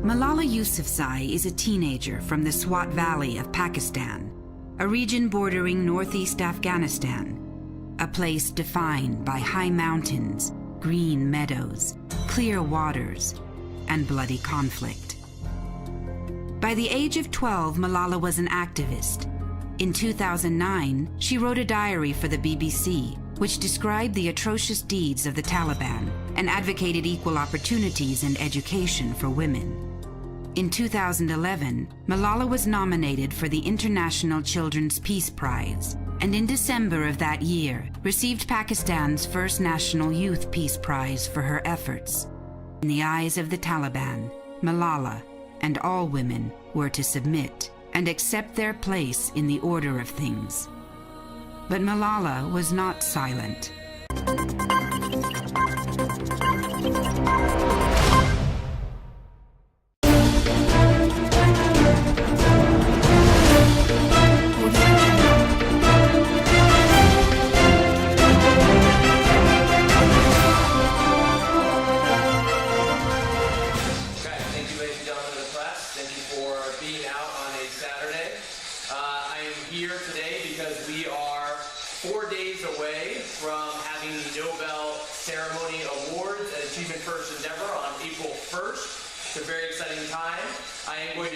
Malala Yousafzai is a teenager from the Swat Valley of Pakistan, a region bordering northeast Afghanistan, a place defined by high mountains, green meadows, clear waters, and bloody conflict. By the age of 12, Malala was an activist. In 2009, she wrote a diary for the BBC, which described the atrocious deeds of the Taliban and advocated equal opportunities and education for women. In 2011, Malala was nominated for the International Children's Peace Prize, and in December of that year, received Pakistan's first National Youth Peace Prize for her efforts. In the eyes of the Taliban, Malala and all women were to submit and accept their place in the order of things. But Malala was not silent.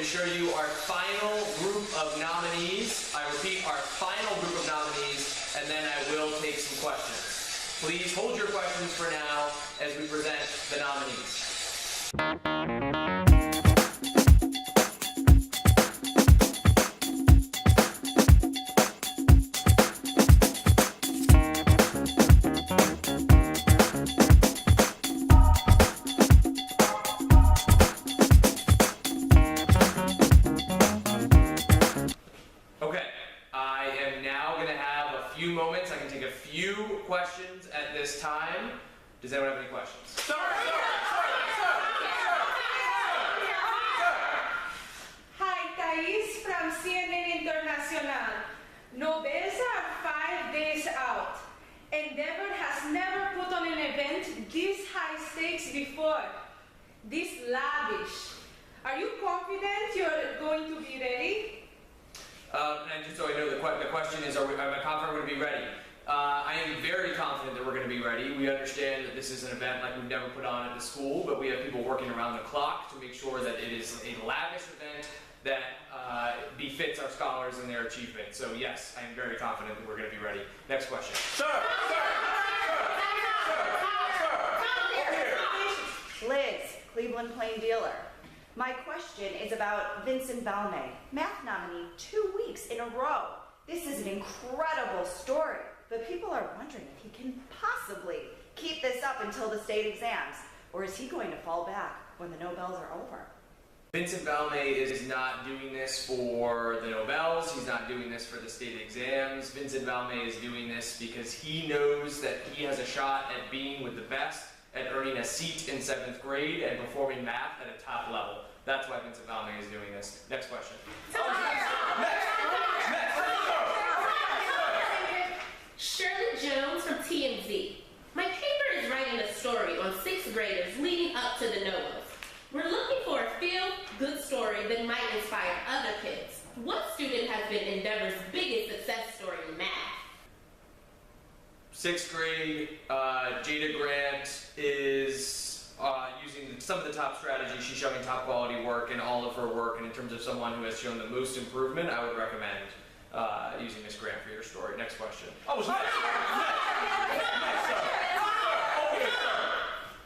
Show you our final group of nominees. I repeat, our final group of nominees, and then I will take some questions. Please hold your questions for now as we present the nominees. Questions at this time. Does anyone have any questions? Sir! Hi, Thais from CNN International. Nobels are 5 days out. Endeavor has never put on an event this high stakes before, this lavish. Are you confident you're going to be ready? And just so I know, the question is, am I confident we're going to be ready? I am very confident that we're going to be ready. We understand that this is an event like we've never put on at the school, but we have people working around the clock to make sure that it is a lavish event that befits our scholars and their achievement. So yes, I am very confident that we're going to be ready. Next question. Sir! Liz, Cleveland Plain Dealer. My question is about Vincent Valmey, math nominee 2 weeks in a row. This is an incredible story, but people are wondering if he can possibly keep this up until the state exams, or is he going to fall back when the Nobels are over? Vincent Valmey is not doing this for the Nobels. He's not doing this for the state exams. Vincent Valmey is doing this because he knows that he has a shot at being with the best, at earning a seat in 7th grade and performing math at a top level. That's why Vincent Valmey is doing this. Next question. Shirley Jones from TMZ. My paper is writing a story on 6th graders leading up to the Nobels. We're looking for a feel-good story that might inspire other kids. What student has been Endeavor's biggest success story in math? 6th grade, Jada Grant is using some of the top strategies. She's showing top quality work in all of her work, and in terms of someone who has shown the most improvement, I would recommend using Miss Grant for your story. Next question. Next, sir. Okay, sir.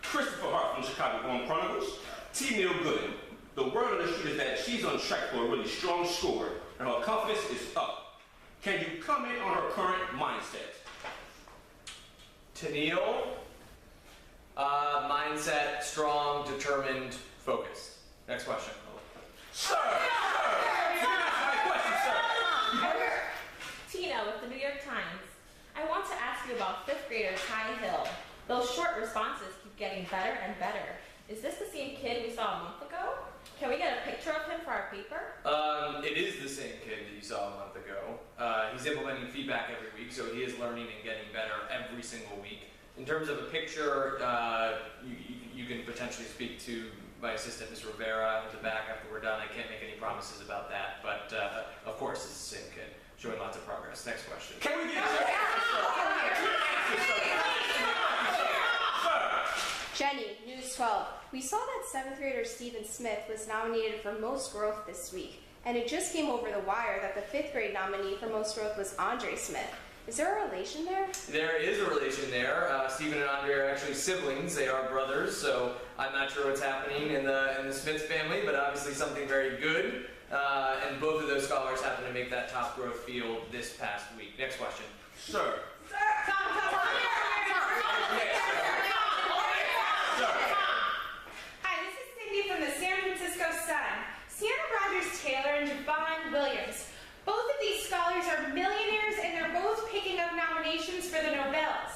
Christopher Hart from Chicago Home Chronicles. T. Neil Gooden. The word on the street is that she's on track for a really strong score, and her confidence is up. Can you comment on her current mindset? Tennille, mindset, strong, determined, focused. Next question. Sir! You didn't answer my question, sir. Tina with the New York Times. I want to ask you about 5th grader Ty Hill. Those short responses keep getting better and better. Is this the same kid we saw a month ago? Can we get a picture of him for our paper? It is the same kid that you saw a month ago. He's implementing feedback every week, so he is learning and getting better every single week. In terms of a picture, you you can potentially speak to my assistant, Ms. Rivera, at the back after we're done. I can't make any promises about that, but of course, it's the same kid, showing lots of progress. Next question. Can we get your answer? Jenny, News 12. We saw that 7th grader Stephen Smith was nominated for Most Growth this week, and it just came over the wire that the 5th grade nominee for Most Growth was Andre Smith. Is there a relation there? There is a relation there. Stephen and Andre are actually siblings. They are brothers, so I'm not sure what's happening in the Smith family, but obviously something very good. And both of those scholars happen to make that top growth field this past week. Next question. Sir. Hi, this is Cindy from the San Francisco Sun. Sienna Rogers-Taylor and Javon Williams. Both of these scholars are millionaires and they're both picking up nominations for the Nobels.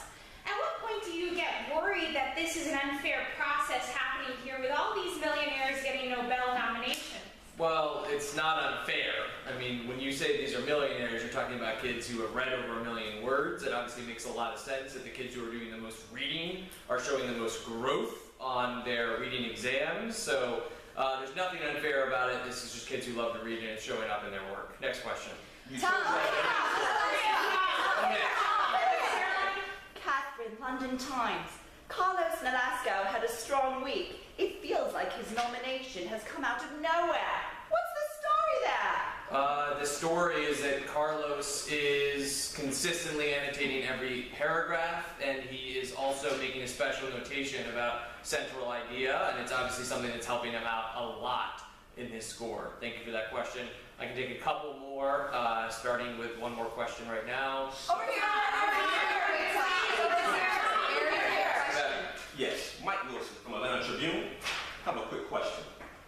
At what point do you get worried that this is an unfair process happening here with all these millionaires getting Nobel nominations? Well, it's not unfair. I mean, when you say these are millionaires, you're talking about kids who have read over 1 million words. It obviously makes a lot of sense that the kids who are doing the most reading are showing the most growth on their reading exams. So there's nothing unfair about it. This is just kids who love to read and it's showing up in their work. Next question. Catherine, London Times. Carlos Nolasco had a strong week. It feels like his nomination has come out of nowhere. What's the story there? The story is that Carlos is consistently annotating every paragraph, and he is also making a special notation about central idea, and it's obviously something that's helping him out a lot in his score. Thank you for that question. I can take a couple more, starting with one more question right now. Yes, Mike Wilson from Atlanta Tribune. I have a quick question.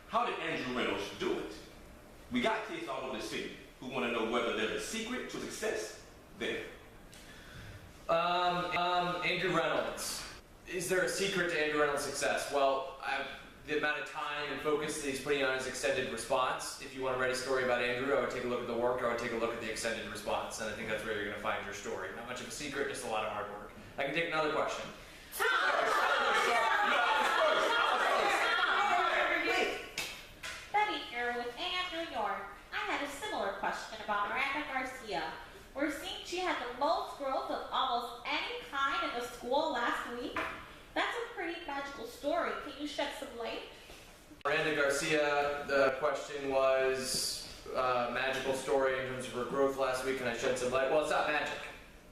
How did Andrew Reynolds do it? We got kids all over the city who want to know whether there's a secret to success there. Andrew Reynolds. Is there a secret to Andrew Reynolds' success? Well, the amount of time and focus that he's putting on his extended response. If you want to write a story about Andrew, I would take a look at the work, or I would take a look at the extended response, and I think that's where you're going to find your story. Not much of a secret, just a lot of hard work. I can take another question. Betty here with AM New York. I had a similar question about Miranda Garcia. We're seeing she had the most growth of almost any kind in the school last week. That's a pretty magical story. Can you shed some light? Miranda Garcia, the question was magical story in terms of her growth last week. Can I shed some light? Well, it's not magic.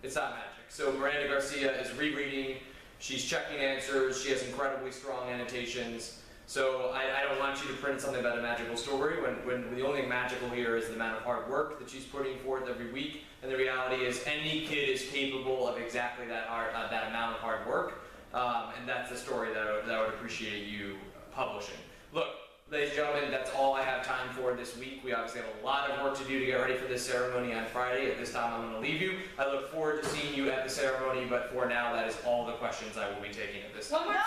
It's not magic. So Miranda Garcia is rereading. She's checking answers. She has incredibly strong annotations. So I don't want you to print something about a magical story when the only thing magical here is the amount of hard work that she's putting forth every week. And the reality is any kid is capable of exactly that amount of hard work. And that's the story that I would appreciate you publishing. Look, ladies and gentlemen, that's all I have time for this week. We obviously have a lot of work to do to get ready for this ceremony on Friday. At this time, I'm going to leave you. I look forward to seeing you at the ceremony, but for now, that is all the questions I will be taking at this time. One more time.